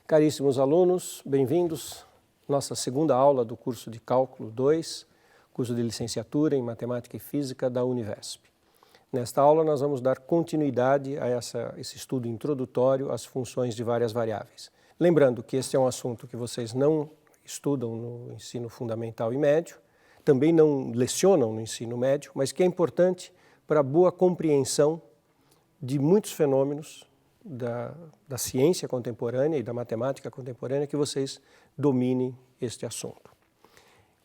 Caríssimos alunos, bem-vindos à nossa segunda aula do curso de Cálculo 2, curso de licenciatura em Matemática e Física da Univesp. Nesta aula nós vamos dar continuidade a esse estudo introdutório às funções de várias variáveis. Lembrando que este é um assunto que vocês não estudam no ensino fundamental e médio, também não lecionam no ensino médio, mas que é importante para a boa compreensão de muitos fenômenos da ciência contemporânea e da matemática contemporânea, que vocês dominem este assunto.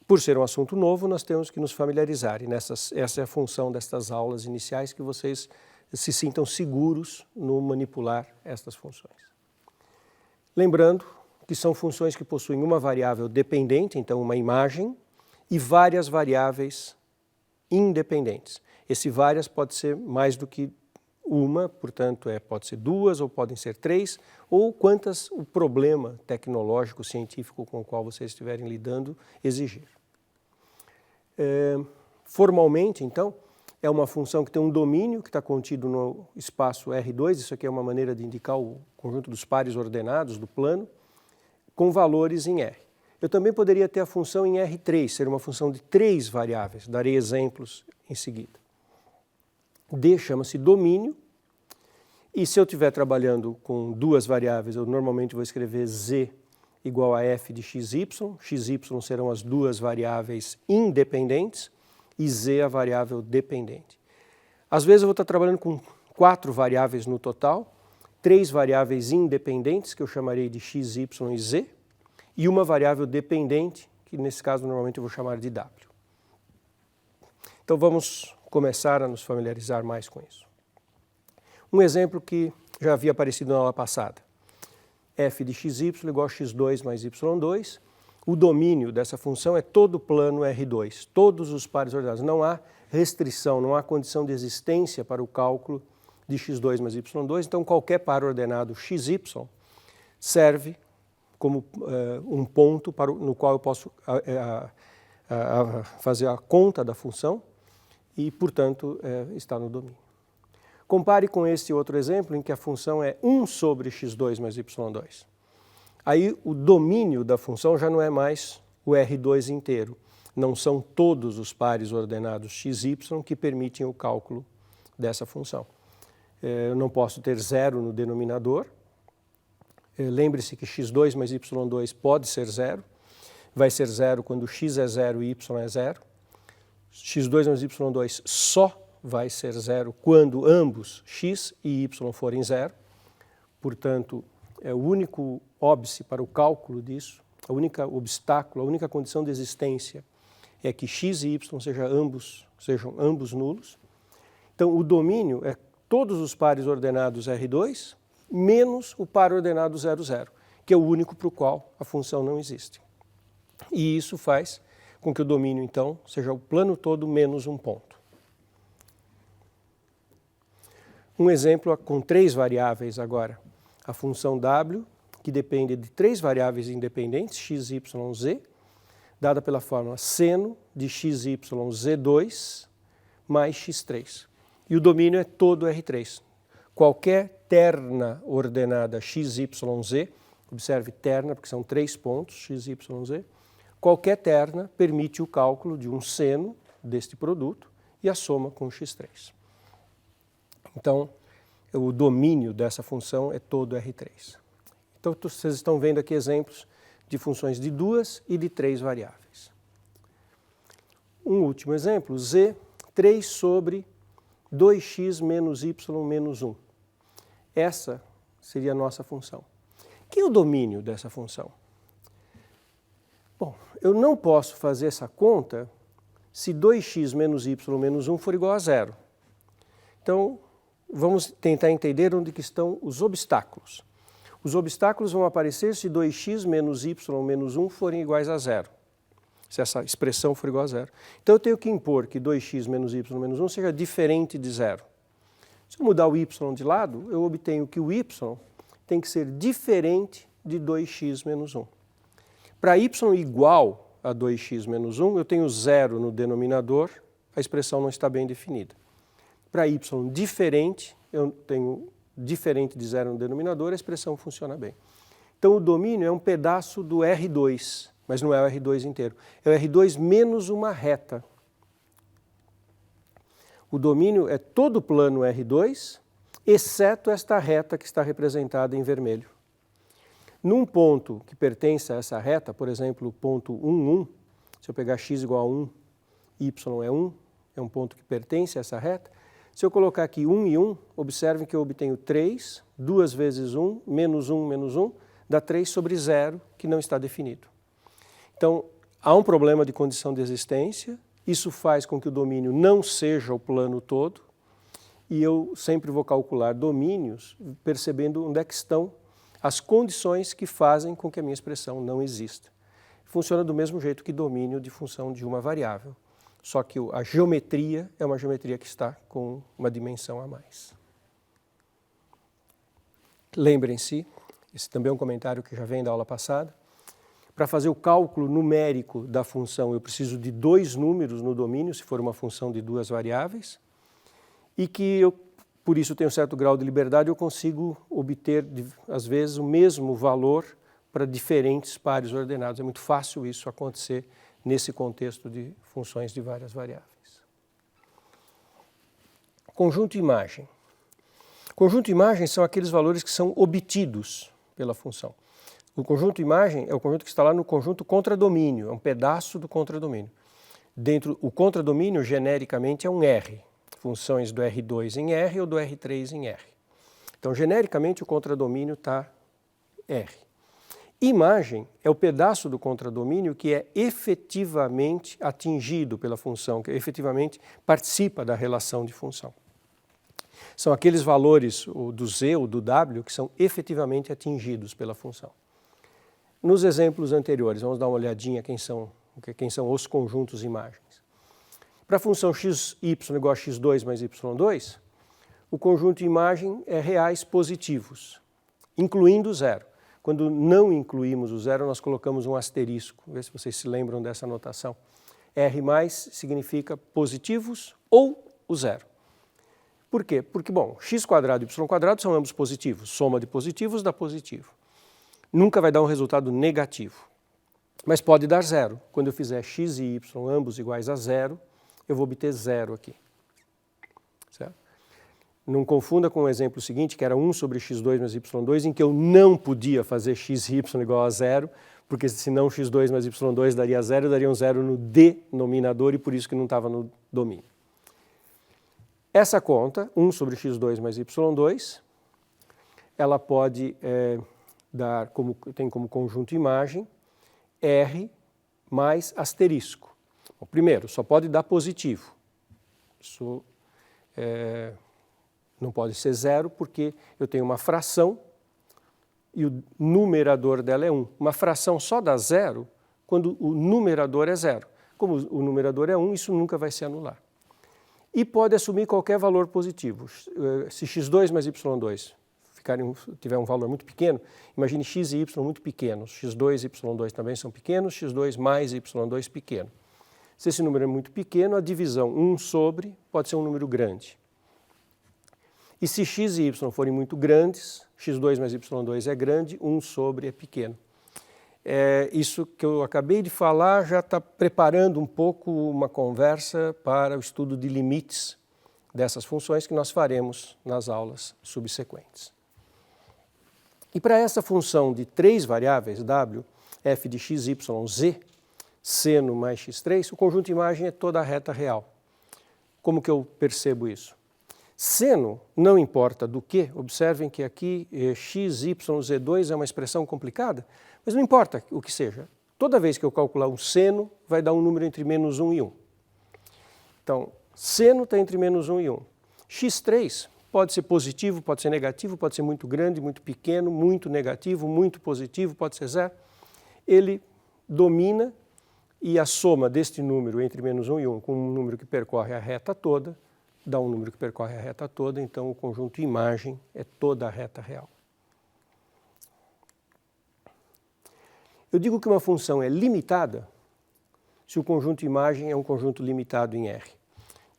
Por ser um assunto novo, nós temos que nos familiarizar, e essa é a função destas aulas iniciais, que vocês se sintam seguros no manipular estas funções. Lembrando que são funções que possuem uma variável dependente, então uma imagem, e várias variáveis independentes. Esse várias pode ser mais do que uma, portanto, pode ser duas ou podem ser três, ou quantas o problema tecnológico, científico com o qual vocês estiverem lidando exigir. Formalmente, então, é uma função que tem um domínio que está contido no espaço R2, isso aqui é uma maneira de indicar o conjunto dos pares ordenados do plano, com valores em R. Eu também poderia ter a função em R3, ser uma função de três variáveis, darei exemplos em seguida. D chama-se domínio, e se eu estiver trabalhando com duas variáveis, eu normalmente vou escrever Z igual a f de xy serão as duas variáveis independentes e z a variável dependente. Às vezes eu vou estar trabalhando com quatro variáveis no total, três variáveis independentes, que eu chamarei de x, y e z, e uma variável dependente, que nesse caso normalmente eu vou chamar de w. Então vamos começar a nos familiarizar mais com isso. Um exemplo que já havia aparecido na aula passada. F de xy igual a x2 mais y2. O domínio dessa função é todo o plano R2, todos os pares ordenados. Não há restrição, não há condição de existência para o cálculo de x2 mais y2. Então qualquer par ordenado xy serve como um ponto no qual eu posso fazer a conta da função e, portanto, está no domínio. Compare com este outro exemplo em que a função é 1 sobre x2 mais y2. Aí o domínio da função já não é mais o R2 inteiro. Não são todos os pares ordenados xy que permitem o cálculo dessa função. Eu não posso ter zero no denominador. Lembre-se que x2 mais y2 pode ser zero. Vai ser zero quando x é zero e y é zero. x2 mais y2 só vai ser zero quando ambos x e y forem zero. Portanto, o único óbice para o cálculo disso, a única obstáculo, a única condição de existência é que x e y sejam ambos nulos. Então, o domínio é todos os pares ordenados R2 menos o par ordenado 0, 0, que é o único para o qual a função não existe. E isso faz com que o domínio, então, seja o plano todo menos um ponto. Um exemplo com três variáveis agora. A função w, que depende de três variáveis independentes, x, y, z, dada pela fórmula seno de x, y, z2 mais x3. E o domínio é todo R3. Qualquer terna ordenada x, y, z, observe terna porque são três pontos, x, y, z, qualquer terna permite o cálculo de um seno deste produto e a soma com x3. Então, o domínio dessa função é todo R3. Então, vocês estão vendo aqui exemplos de funções de duas e de três variáveis. Um último exemplo, z, 3 sobre 2x menos y menos 1. Essa seria a nossa função. Que é o domínio dessa função? Bom, eu não posso fazer essa conta se 2x menos y menos 1 for igual a zero. Então, vamos tentar entender onde que estão os obstáculos. Os obstáculos vão aparecer se 2x menos y menos 1 forem iguais a zero. Se essa expressão for igual a zero. Então eu tenho que impor que 2x menos y menos 1 seja diferente de zero. Se eu mudar o y de lado, eu obtenho que o y tem que ser diferente de 2x menos 1. Para y igual a 2x menos 1, eu tenho zero no denominador, a expressão não está bem definida. Para y diferente, eu tenho diferente de zero no denominador, a expressão funciona bem. Então o domínio é um pedaço do R2, mas não é o R2 inteiro. É o R2 menos uma reta. O domínio é todo o plano R2, exceto esta reta que está representada em vermelho. Num ponto que pertence a essa reta, por exemplo, o ponto 1, 1, se eu pegar x igual a 1, y é um ponto que pertence a essa reta. Se eu colocar aqui 1 e 1, observem que eu obtenho 3, 2 vezes 1, menos 1, dá 3 sobre 0, que não está definido. Então, há um problema de condição de existência, isso faz com que o domínio não seja o plano todo, e eu sempre vou calcular domínios percebendo onde é que estão as condições que fazem com que a minha expressão não exista. Funciona do mesmo jeito que domínio de função de uma variável, só que a geometria é uma geometria que está com uma dimensão a mais. Lembrem-se, esse também é um comentário que já vem da aula passada, para fazer o cálculo numérico da função eu preciso de 2 números no domínio, se for uma função de 2 variáveis, e que eu, por isso, tenho um certo grau de liberdade, eu consigo obter, às vezes, o mesmo valor para diferentes pares ordenados. É muito fácil isso acontecer nesse contexto de funções de várias variáveis. Conjunto imagem. Conjunto imagem são aqueles valores que são obtidos pela função. O conjunto imagem é o conjunto que está lá no conjunto contradomínio, é um pedaço do contradomínio. O contradomínio, genericamente, é um R. Funções do R2 em R ou do R3 em R. Então, genericamente, o contradomínio está R. Imagem é o pedaço do contradomínio que é efetivamente atingido pela função, que efetivamente participa da relação de função. São aqueles valores do Z ou do W que são efetivamente atingidos pela função. Nos exemplos anteriores, vamos dar uma olhadinha quem são os conjuntos imagens. Para a função xy igual a x2 mais y2, o conjunto imagem é reais positivos, incluindo o zero. Quando não incluímos o zero, nós colocamos um asterisco. Vê se vocês se lembram dessa notação. R mais significa positivos ou o zero. Por quê? Porque, bom, x² e y² são ambos positivos. Soma de positivos dá positivo. Nunca vai dar um resultado negativo. Mas pode dar zero. Quando eu fizer x e y ambos iguais a zero, eu vou obter zero aqui. Certo? Não confunda com o exemplo seguinte, que era 1 sobre x2 mais y2, em que eu não podia fazer x e y igual a zero, porque senão x2 mais y2 daria zero, daria um zero no denominador e por isso que não estava no domínio. Essa conta, 1 sobre x2 mais y2, ela pode tem como conjunto imagem R mais asterisco. Bom, primeiro, só pode dar positivo. Isso não pode ser zero porque eu tenho uma fração e o numerador dela é 1. Uma fração só dá zero quando o numerador é zero. Como o numerador é 1, isso nunca vai se anular. E pode assumir qualquer valor positivo. Se x2 mais y2 tiver um valor muito pequeno, imagine x e y muito pequenos. x2 e y2 também são pequenos, x2 mais y2 pequeno. Se esse número é muito pequeno, a divisão 1 sobre pode ser um número grande. E se x e y forem muito grandes, x2 mais y2 é grande, 1 sobre é pequeno. Isso que eu acabei de falar já está preparando um pouco uma conversa para o estudo de limites dessas funções que nós faremos nas aulas subsequentes. E para essa função de 3 variáveis, w, f de x, y, z, seno mais x3, o conjunto imagem é toda a reta real. Como que eu percebo isso? Seno não importa do que, observem que aqui x, y, z2 é uma expressão complicada, mas não importa o que seja. Toda vez que eu calcular um seno, vai dar um número entre menos 1 e 1. Então, seno está entre menos 1 e 1. x3 pode ser positivo, pode ser negativo, pode ser muito grande, muito pequeno, muito negativo, muito positivo, pode ser zero. Ele domina e a soma deste número entre menos 1 e 1 com um número que percorre a reta toda, dá um número que percorre a reta toda, então o conjunto imagem é toda a reta real. Eu digo que uma função é limitada se o conjunto imagem é um conjunto limitado em R.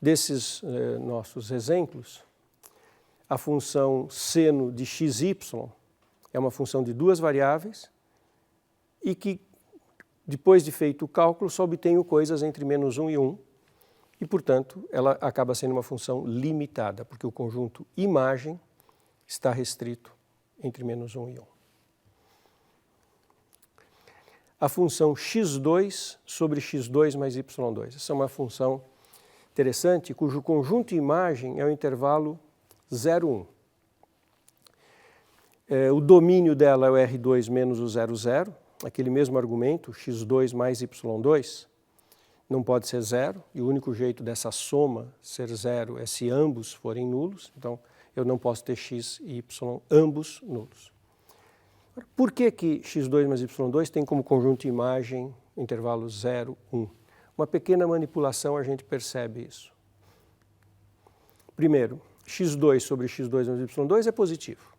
Desses nossos exemplos, a função seno de xy é uma função de duas variáveis e que, depois de feito o cálculo, só obtenho coisas entre menos 1 e 1 e, portanto, ela acaba sendo uma função limitada, porque o conjunto imagem está restrito entre menos 1 e 1. A função x2 sobre x2 mais y2. Essa é uma função interessante, cujo conjunto imagem é o intervalo 0, 1. O domínio dela é o R2 menos o 0, 0, aquele mesmo argumento, x2 mais y2, não pode ser zero, e o único jeito dessa soma ser zero é se ambos forem nulos, então eu não posso ter x e y ambos nulos. Por que x2 mais y2 tem como conjunto imagem intervalo 0, 1? Uma pequena manipulação a gente percebe isso. Primeiro, x2 sobre x2 mais y2 é positivo.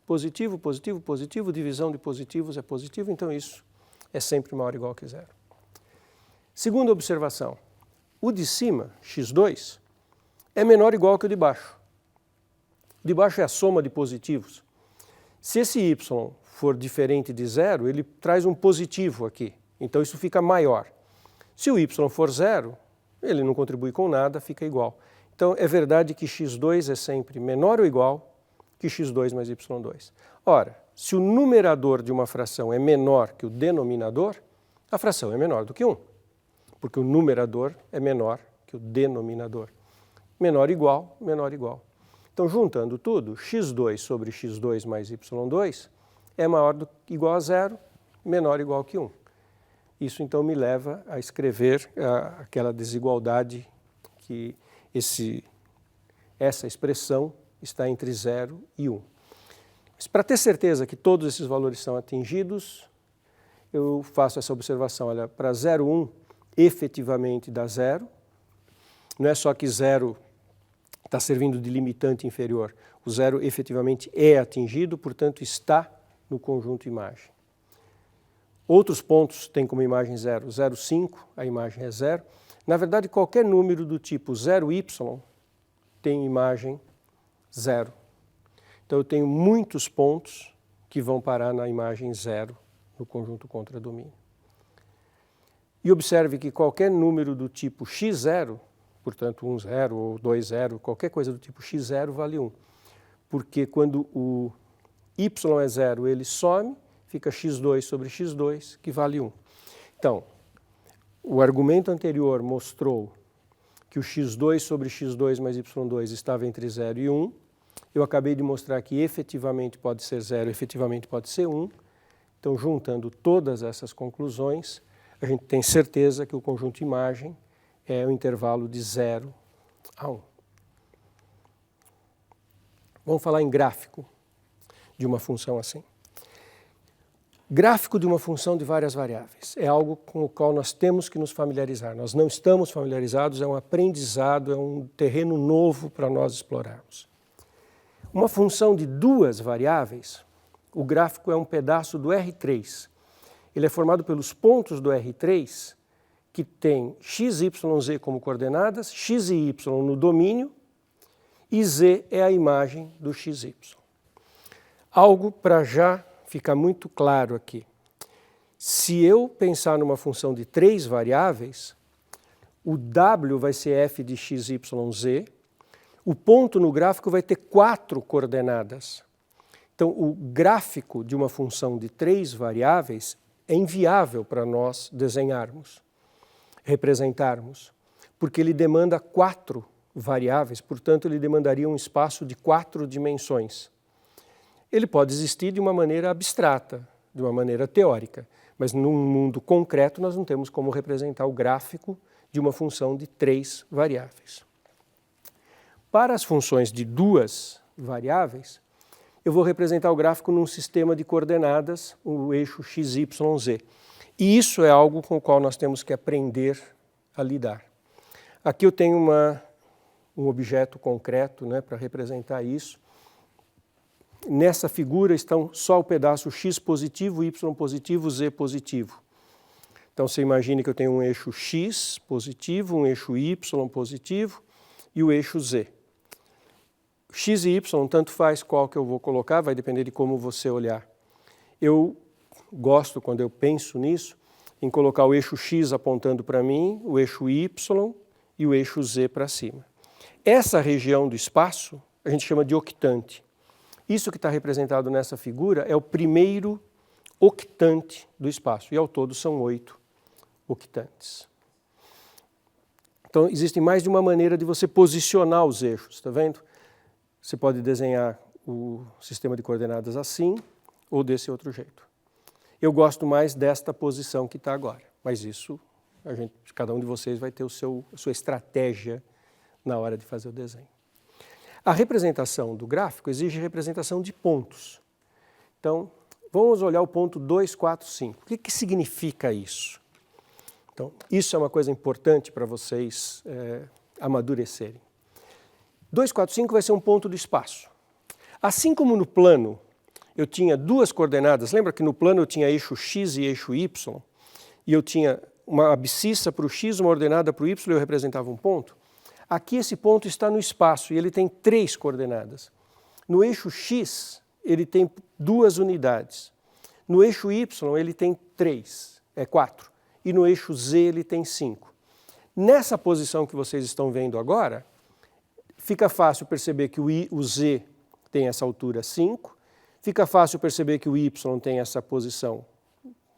Positivo, positivo, positivo, divisão de positivos é positivo, então isso é sempre maior ou igual que zero. Segunda observação, o de cima, x2, é menor ou igual que o de baixo. O de baixo é a soma de positivos. Se esse y for diferente de zero, ele traz um positivo aqui, então isso fica maior. Se o y for zero, ele não contribui com nada, fica igual. Então é verdade que x2 é sempre menor ou igual que x2 mais y2. Ora, se o numerador de uma fração é menor que o denominador, a fração é menor do que 1, porque o numerador é menor que o denominador. Menor igual, menor igual. Então, juntando tudo, x2 sobre x2 mais y2 é maior do que igual a zero, menor ou igual que 1. Isso, então, me leva a escrever aquela desigualdade que essa expressão está entre 0 e 1. Mas para ter certeza que todos esses valores são atingidos, eu faço essa observação. Olha, para 0, 1, efetivamente dá zero. Não é só que zero está servindo de limitante inferior. O zero efetivamente é atingido, portanto está no conjunto imagem. Outros pontos têm como imagem 0. 0, 5, a imagem é 0. Na verdade, qualquer número do tipo 0y tem imagem 0. Então eu tenho muitos pontos que vão parar na imagem 0 no conjunto contradomínio. E observe que qualquer número do tipo x0, portanto 1, 0 ou 2, 0, qualquer coisa do tipo x0 vale 1. Porque quando o y é 0, ele some, fica x2 sobre x2, que vale 1. Então, o argumento anterior mostrou que o x2 sobre x2 mais y2 estava entre 0 e 1. Eu acabei de mostrar que efetivamente pode ser 0, efetivamente pode ser 1. Então, juntando todas essas conclusões, a gente tem certeza que o conjunto imagem é o intervalo de 0 a 1. Vamos falar em gráfico de uma função assim. Gráfico de uma função de várias variáveis é algo com o qual nós temos que nos familiarizar. Nós não estamos familiarizados, é um aprendizado, é um terreno novo para nós explorarmos. Uma função de duas variáveis, o gráfico é um pedaço do R3. Ele é formado pelos pontos do R3, que tem x, y, z como coordenadas, x e y no domínio, e z é a imagem do xy. Algo para já ficar muito claro aqui. Se eu pensar numa função de três variáveis, o w vai ser f de x, y, z, o ponto no gráfico vai ter 4 coordenadas. Então, o gráfico de uma função de três variáveis é inviável para nós desenharmos, representarmos, porque ele demanda 4 variáveis, portanto, ele demandaria um espaço de 4 dimensões. Ele pode existir de uma maneira abstrata, de uma maneira teórica, mas num mundo concreto nós não temos como representar o gráfico de uma função de 3 variáveis. Para as funções de duas variáveis, eu vou representar o gráfico num sistema de coordenadas, o eixo x, y, z. E isso é algo com o qual nós temos que aprender a lidar. Aqui eu tenho um objeto concreto, né, para representar isso. Nessa figura estão só o pedaço x positivo, y positivo, z positivo. Então você imagine que eu tenho um eixo x positivo, um eixo y positivo e o eixo z. X e y, tanto faz qual que eu vou colocar, vai depender de como você olhar. eu gosto, quando eu penso nisso, em colocar o eixo X apontando para mim, o eixo Y e o eixo Z para cima. Essa região do espaço a gente chama de octante. Isso que está representado nessa figura é o primeiro octante do espaço, e ao todo são 8 octantes. Então, existe mais de uma maneira de você posicionar os eixos, está vendo? Você pode desenhar o sistema de coordenadas assim ou desse outro jeito. Eu gosto mais desta posição que está agora, mas isso, cada um de vocês vai ter a sua estratégia na hora de fazer o desenho. A representação do gráfico exige representação de pontos. Então, vamos olhar o ponto 2, 4, 5. O que significa isso? Então, isso é uma coisa importante para vocês amadurecerem. 2, 4, 5 vai ser um ponto do espaço. Assim como no plano eu tinha duas coordenadas, lembra que no plano eu tinha eixo X e eixo Y, e eu tinha uma abscissa para o X, uma ordenada para o Y, e eu representava um ponto? Aqui esse ponto está no espaço e ele tem 3 coordenadas. No eixo X ele tem 2 unidades. No eixo Y ele tem 4. E no eixo Z ele tem 5. Nessa posição que vocês estão vendo agora, fica fácil perceber que o Z tem essa altura 5, fica fácil perceber que o Y tem essa posição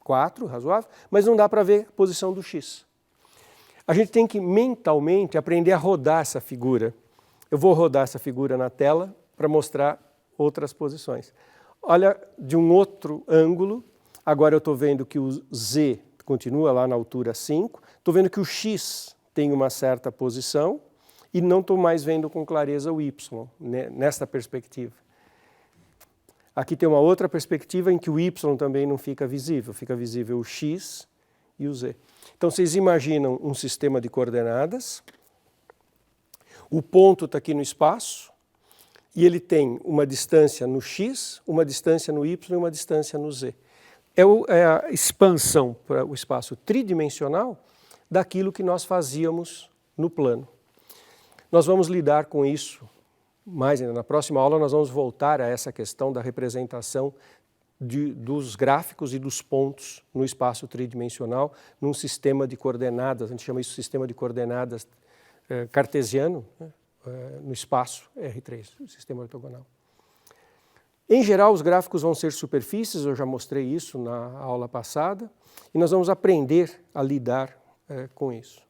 4, razoável, mas não dá para ver a posição do X. A gente tem que mentalmente aprender a rodar essa figura. Eu vou rodar essa figura na tela para mostrar outras posições. Olha, de um outro ângulo, agora eu estou vendo que o Z continua lá na altura 5, estou vendo que o X tem uma certa posição e não estou mais vendo com clareza o Y, nesta perspectiva. Aqui tem uma outra perspectiva em que o Y também não fica visível o X e o Z. Então vocês imaginam um sistema de coordenadas, o ponto está aqui no espaço e ele tem uma distância no X, uma distância no Y e uma distância no Z. É a expansão para o espaço tridimensional daquilo que nós fazíamos no plano. Nós vamos lidar com isso mais ainda. Na próxima aula nós vamos voltar a essa questão da representação dos gráficos e dos pontos no espaço tridimensional, num sistema de coordenadas, a gente chama isso de sistema de coordenadas cartesiano, né, no espaço R3, o sistema ortogonal. Em geral, os gráficos vão ser superfícies, eu já mostrei isso na aula passada, e nós vamos aprender a lidar com isso.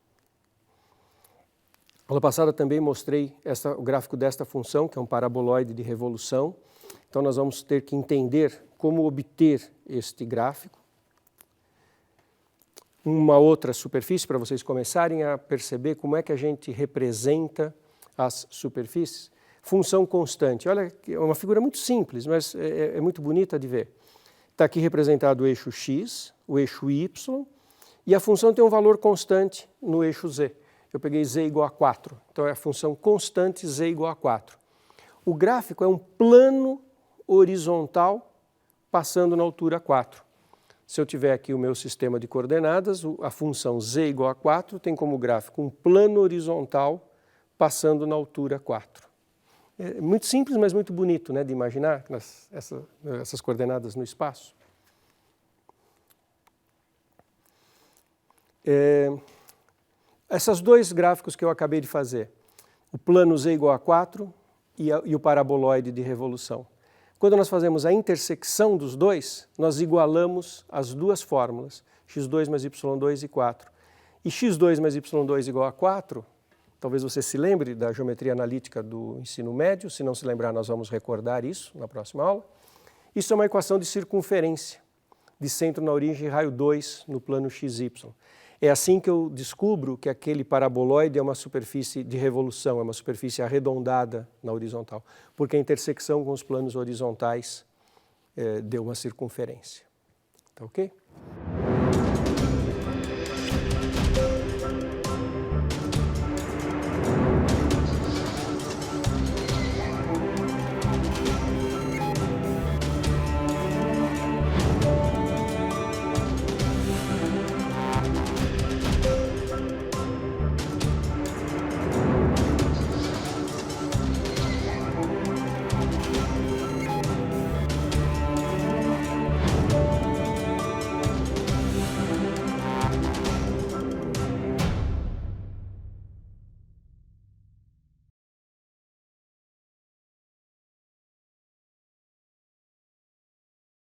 Na aula passada também mostrei o gráfico desta função, que é um paraboloide de revolução. Então nós vamos ter que entender como obter este gráfico. Uma outra superfície, para vocês começarem a perceber como é que a gente representa as superfícies. Função constante. Olha, é uma figura muito simples, mas é muito bonita de ver. Está aqui representado o eixo X, o eixo Y, e a função tem um valor constante no eixo Z. Eu peguei Z igual a 4, então é a função constante Z igual a 4. O gráfico é um plano horizontal passando na altura 4. Se eu tiver aqui o meu sistema de coordenadas, a função Z igual a 4 tem como gráfico um plano horizontal passando na altura 4. É muito simples, mas muito bonito, né, de imaginar essas coordenadas no espaço. Esses dois gráficos que eu acabei de fazer, o plano Z igual a 4 e o paraboloide de revolução. Quando nós fazemos a intersecção dos dois, nós igualamos as duas fórmulas, x2 mais y2 e 4. E x2 mais y2 igual a 4, talvez você se lembre da geometria analítica do ensino médio, se não se lembrar nós vamos recordar isso na próxima aula. Isso é uma equação de circunferência, de centro na origem e raio 2 no plano xy. É assim que eu descubro que aquele paraboloide é uma superfície de revolução, é uma superfície arredondada na horizontal, porque a intersecção com os planos horizontais deu uma circunferência. Tá ok?